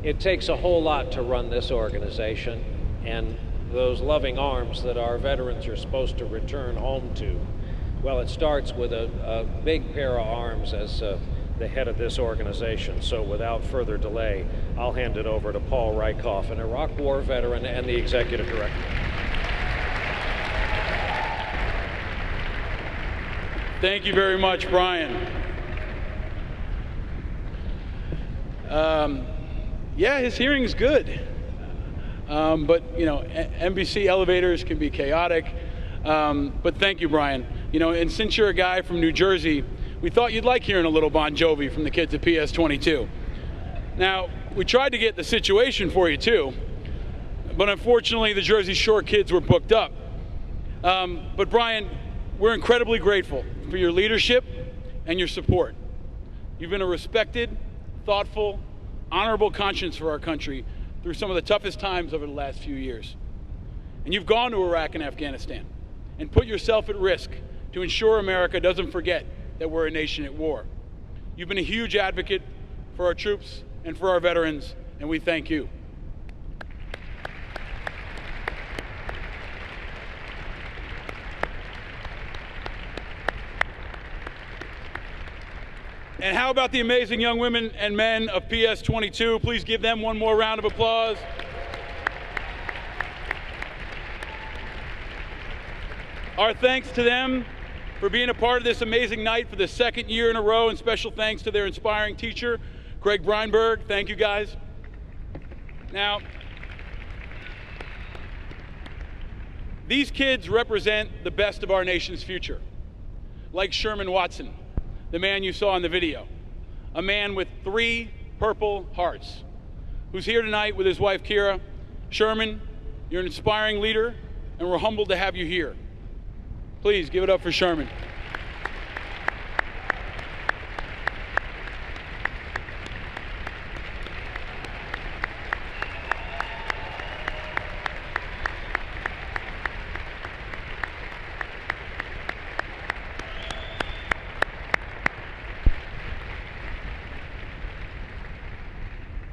It takes a whole lot to run this organization and those loving arms that our veterans are supposed to return home to. Well, it starts with a big pair of arms as the head of this organization. So without further delay, I'll hand it over to Paul Rieckhoff, an Iraq War veteran and the executive director. Thank you very much, Brian. Yeah, his hearing's good. But, you know, NBC elevators can be chaotic. But thank you, Brian. You know, and since you're a guy from New Jersey, we thought you'd like hearing a little Bon Jovi from the kids at PS22. Now, we tried to get the situation for you too, but unfortunately the Jersey Shore kids were booked up. But Brian, we're incredibly grateful for your leadership and your support. You've been a respected, thoughtful, honorable conscience for our country through some of the toughest times over the last few years. And you've gone to Iraq and Afghanistan and put yourself at risk to ensure America doesn't forget that we're a nation at war. You've been a huge advocate for our troops and for our veterans, and we thank you. And how about the amazing young women and men of PS22? Please give them one more round of applause. Our thanks to them for being a part of this amazing night for the second year in a row, and special thanks to their inspiring teacher, Craig Breinberg. Thank you, guys. Now, these kids represent the best of our nation's future, like Sherman Watson, the man you saw in the video, a man with 3 Purple Hearts, who's here tonight with his wife, Kira. Sherman, you're an inspiring leader, and we're humbled to have you here. Please give it up for Sherman.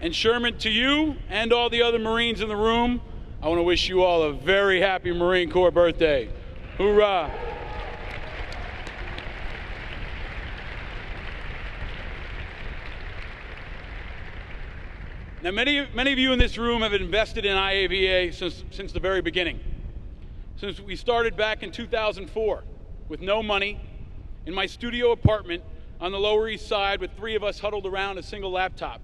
And Sherman, to you and all the other Marines in the room, I want to wish you all a very happy Marine Corps birthday. Hoorah! Now, many of you in this room have invested in IAVA since the very beginning. Since we started back in 2004 with no money in my studio apartment on the Lower East Side with 3 of us huddled around a single laptop.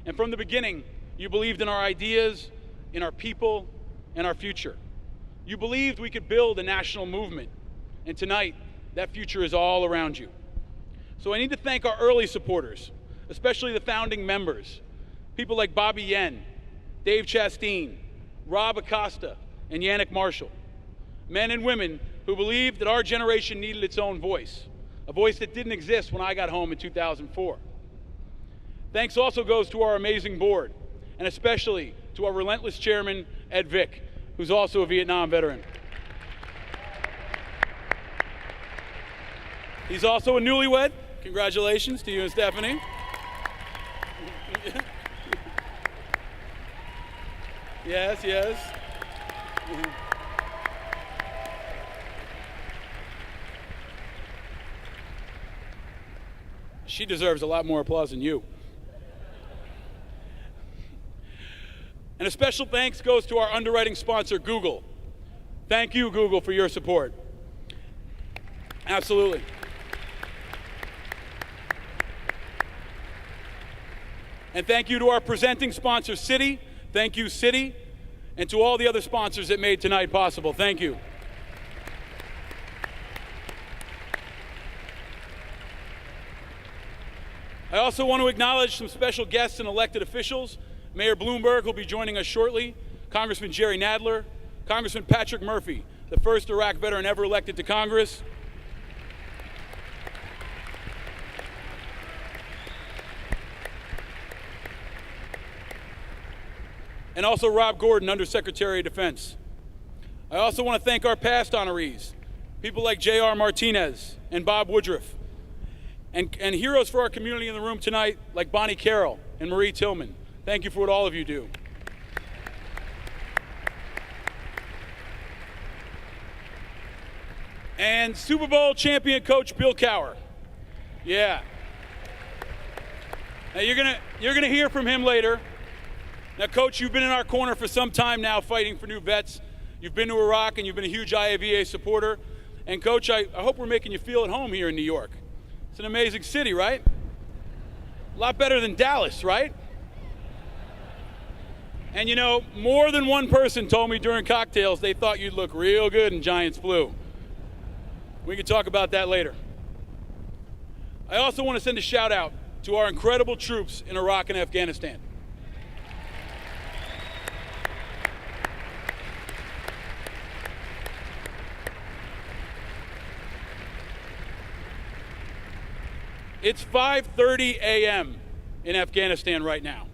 And from the beginning, you believed in our ideas, in our people, and our future. You believed we could build a national movement, and tonight, that future is all around you. So I need to thank our early supporters, especially the founding members, people like Bobby Yen, Dave Chasteen, Rob Acosta, and Yannick Marshall, men and women who believed that our generation needed its own voice, a voice that didn't exist when I got home in 2004. Thanks also goes to our amazing board, and especially to our relentless chairman, Ed Vick, who's also a Vietnam veteran. He's also a newlywed. Congratulations to you and Stephanie. Yes, yes. She deserves a lot more applause than you. And a special thanks goes to our underwriting sponsor, Google. Thank you, Google, for your support. Absolutely. And thank you to our presenting sponsor, Citi. Thank you, Citi. And to all the other sponsors that made tonight possible. Thank you. I also want to acknowledge some special guests and elected officials. Mayor Bloomberg will be joining us shortly, Congressman Jerry Nadler, Congressman Patrick Murphy, the first Iraq veteran ever elected to Congress, and also Rob Gordon, Undersecretary of Defense. I also want to thank our past honorees, people like J.R. Martinez and Bob Woodruff, and heroes for our community in the room tonight like Bonnie Carroll and Marie Tillman. Thank you for what all of you do. And Super Bowl champion coach Bill Cowher. Yeah. Now you're gonna hear from him later. Now, Coach, you've been in our corner for some time now fighting for new vets. You've been to Iraq and you've been a huge IAVA supporter. And Coach, I hope we're making you feel at home here in New York. It's an amazing city, right? A lot better than Dallas, right? And you know, more than one person told me during cocktails they thought you'd look real good in Giants blue. We can talk about that later. I also want to send a shout out to our incredible troops in Iraq and Afghanistan. It's 5:30 a.m. in Afghanistan right now.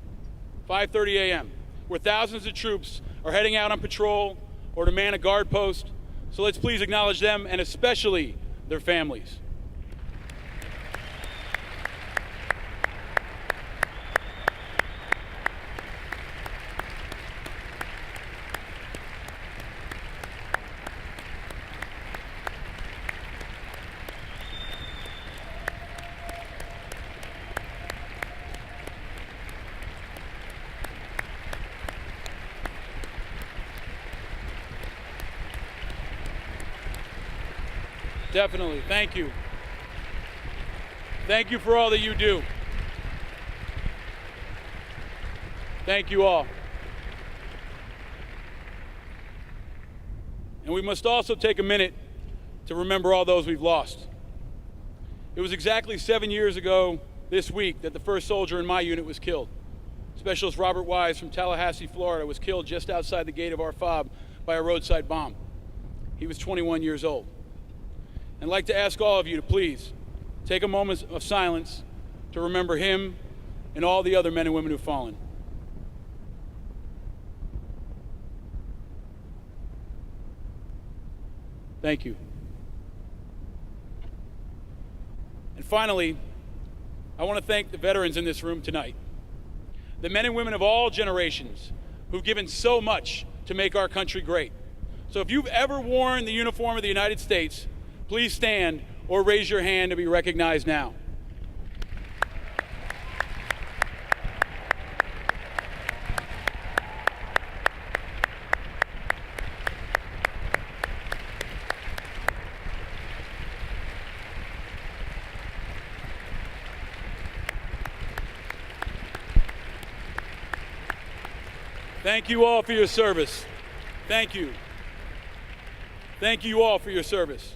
5:30 a.m., where thousands of troops are heading out on patrol or to man a guard post. So let's please acknowledge them and especially their families. Definitely. Thank you. Thank you for all that you do. Thank you all. And we must also take a minute to remember all those we've lost. It was exactly 7 years ago this week that the first soldier in my unit was killed. Specialist Robert Wise from Tallahassee, Florida, was killed just outside the gate of our FOB by a roadside bomb. He was 21 years old. I'd like to ask all of you to please take a moment of silence to remember him and all the other men and women who've fallen. Thank you. And finally, I want to thank the veterans in this room tonight, the men and women of all generations who've given so much to make our country great. So if you've ever worn the uniform of the United States, please stand or raise your hand to be recognized now. Thank you all for your service. Thank you. Thank you all for your service.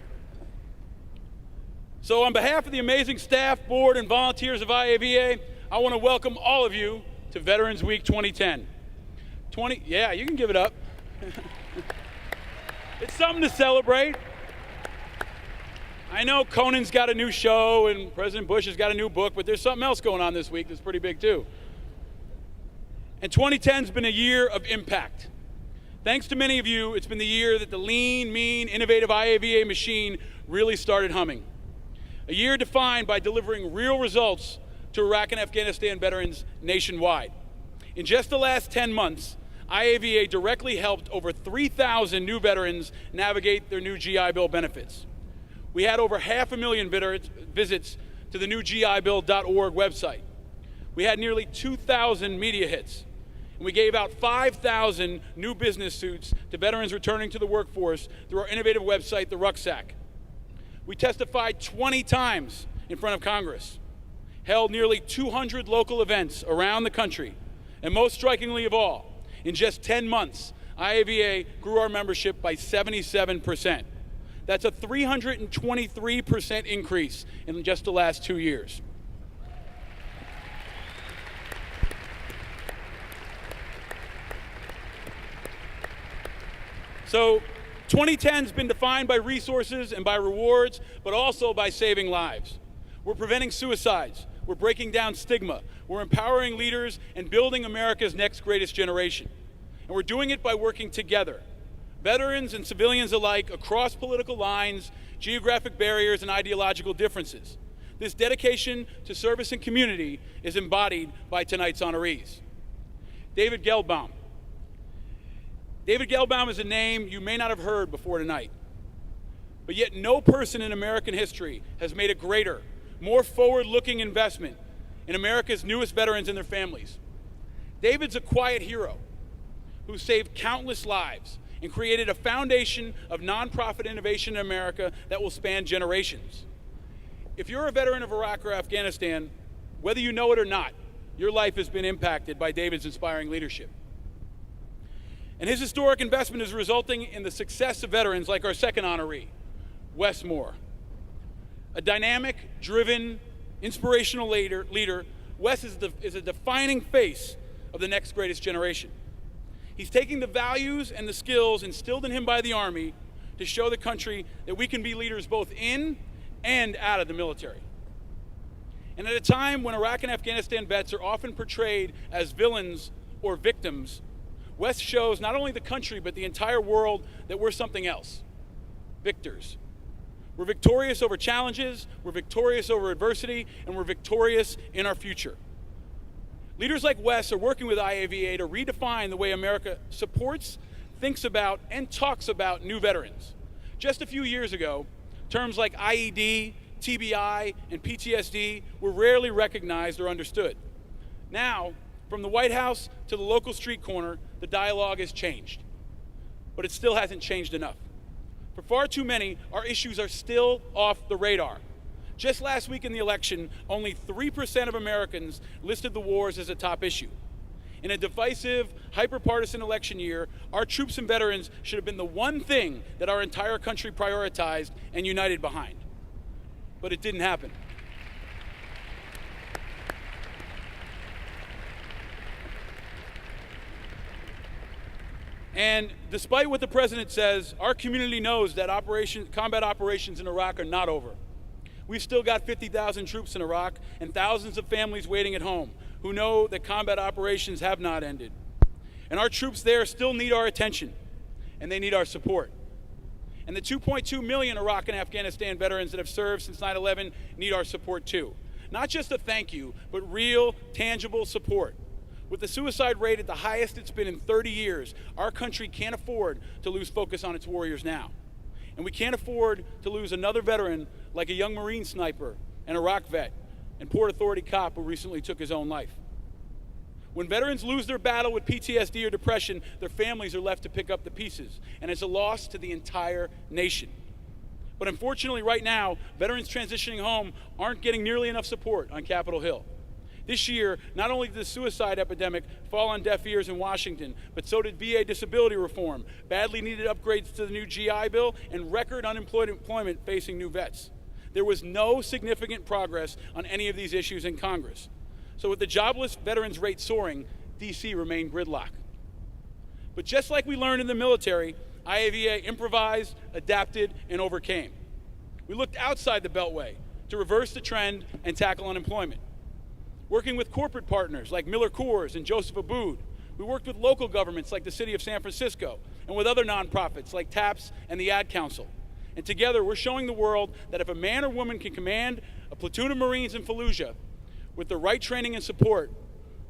So on behalf of the amazing staff, board, and volunteers of IAVA, I want to welcome all of you to Veterans Week 2010. Yeah, you can give it up. It's something to celebrate. I know Conan's got a new show and President Bush has got a new book, but there's something else going on this week that's pretty big too. And 2010's been a year of impact. Thanks to many of you, it's been the year that the lean, mean, innovative IAVA machine really started humming. A year defined by delivering real results to Iraq and Afghanistan veterans nationwide. In just the last 10 months, IAVA directly helped over 3,000 new veterans navigate their new GI Bill benefits. We had over 500,000 visits to the new GIBill.org website. We had nearly 2,000 media hits. And we gave out 5,000 new business suits to veterans returning to the workforce through our innovative website, The Rucksack. We testified 20 times in front of Congress, held nearly 200 local events around the country, and most strikingly of all, in just 10 months, IAVA grew our membership by 77%. That's a 323% increase in just the last 2 years. So 2010's been defined by resources and by rewards, but also by saving lives. We're preventing suicides. We're breaking down stigma. We're empowering leaders and building America's next greatest generation. And we're doing it by working together, veterans and civilians alike, across political lines, geographic barriers, and ideological differences. This dedication to service and community is embodied by tonight's honorees. David Gelbaum. David Gelbaum is a name you may not have heard before tonight, but yet no person in American history has made a greater, more forward-looking investment in America's newest veterans and their families. David's a quiet hero who saved countless lives and created a foundation of nonprofit innovation in America that will span generations. If you're a veteran of Iraq or Afghanistan, whether you know it or not, your life has been impacted by David's inspiring leadership. And his historic investment is resulting in the success of veterans like our second honoree, Wes Moore. A dynamic, driven, inspirational leader, Wes is a defining face of the next greatest generation. He's taking the values and the skills instilled in him by the Army to show the country that we can be leaders both in and out of the military. And at a time when Iraq and Afghanistan vets are often portrayed as villains or victims, Wes shows not only the country but the entire world that we're something else, victors. We're victorious over challenges, we're victorious over adversity, and we're victorious in our future. Leaders like Wes are working with IAVA to redefine the way America supports, thinks about, and talks about new veterans. Just a few years ago, terms like IED, TBI, and PTSD were rarely recognized or understood. Now, from the White House to the local street corner, the dialogue has changed. But it still hasn't changed enough. For far too many, our issues are still off the radar. Just last week in the election, only 3% of Americans listed the wars as a top issue. In a divisive, hyper-partisan election year, our troops and veterans should have been the one thing that our entire country prioritized and united behind. But it didn't happen. And despite what the president says, our community knows that combat operations in Iraq are not over. We've still got 50,000 troops in Iraq and thousands of families waiting at home who know that combat operations have not ended. And our troops there still need our attention, and they need our support. And the 2.2 million Iraq and Afghanistan veterans that have served since 9/11 need our support too. Not just a thank you, but real, tangible support. With the suicide rate at the highest it's been in 30 years, our country can't afford to lose focus on its warriors now. And we can't afford to lose another veteran like a young Marine sniper, an Iraq vet, and Port Authority cop who recently took his own life. When veterans lose their battle with PTSD or depression, their families are left to pick up the pieces, and it's a loss to the entire nation. But unfortunately, right now, veterans transitioning home aren't getting nearly enough support on Capitol Hill. This year, not only did the suicide epidemic fall on deaf ears in Washington, but so did VA disability reform, badly needed upgrades to the new GI Bill, and record unemployment facing new vets. There was no significant progress on any of these issues in Congress. So with the jobless veterans rate soaring, DC remained gridlocked. But just like we learned in the military, IAVA improvised, adapted, and overcame. We looked outside the Beltway to reverse the trend and tackle unemployment. Working with corporate partners like Miller Coors and Joseph Abood, we worked with local governments like the city of San Francisco and with other nonprofits like TAPS and the Ad Council. And together, we're showing the world that if a man or woman can command a platoon of Marines in Fallujah with the right training and support,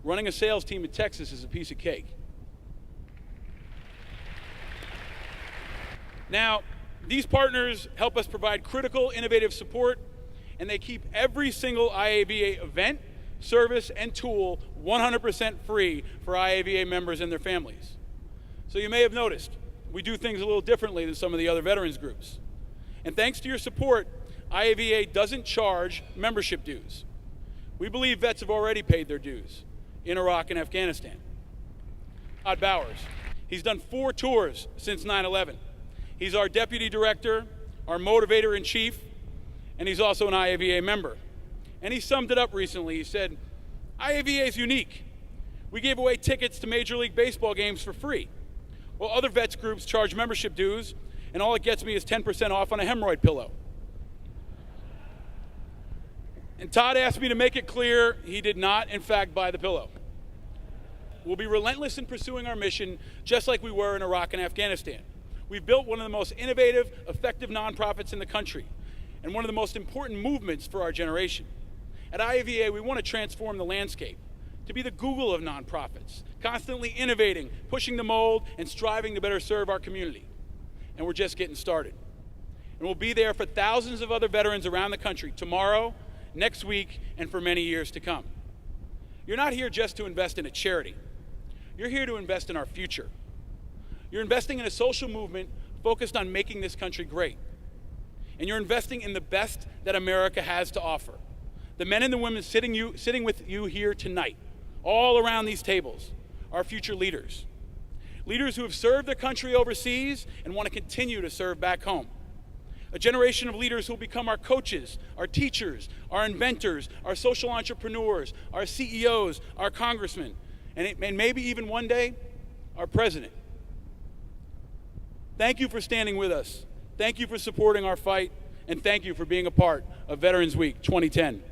running a sales team in Texas is a piece of cake. Now, these partners help us provide critical, innovative support, and they keep every single IAVA event, service, and tool 100% free for IAVA members and their families. So you may have noticed, we do things a little differently than some of the other veterans groups. And thanks to your support, IAVA doesn't charge membership dues. We believe vets have already paid their dues in Iraq and Afghanistan. Todd Bowers, he's done 4 tours since 9/11. He's our deputy director, our motivator-in-chief, and he's also an IAVA member. And he summed it up recently. He said, IAVA is unique. We gave away tickets to Major League Baseball games for free, while other vets groups charge membership dues, and all it gets me is 10% off on a hemorrhoid pillow. And Todd asked me to make it clear he did not, in fact, buy the pillow. We'll be relentless in pursuing our mission, just like we were in Iraq and Afghanistan. We've built one of the most innovative, effective nonprofits in the country, and one of the most important movements for our generation. At IAVA, we want to transform the landscape, to be the Google of nonprofits, constantly innovating, pushing the mold, and striving to better serve our community. And we're just getting started. And we'll be there for thousands of other veterans around the country tomorrow, next week, and for many years to come. You're not here just to invest in a charity. You're here to invest in our future. You're investing in a social movement focused on making this country great. And you're investing in the best that America has to offer. The men and the women sitting with you here tonight, all around these tables, are future leaders. Leaders who have served their country overseas and want to continue to serve back home. A generation of leaders who will become our coaches, our teachers, our inventors, our social entrepreneurs, our CEOs, our congressmen, and maybe even one day, our president. Thank you for standing with us. Thank you for supporting our fight, and thank you for being a part of Veterans Week 2010.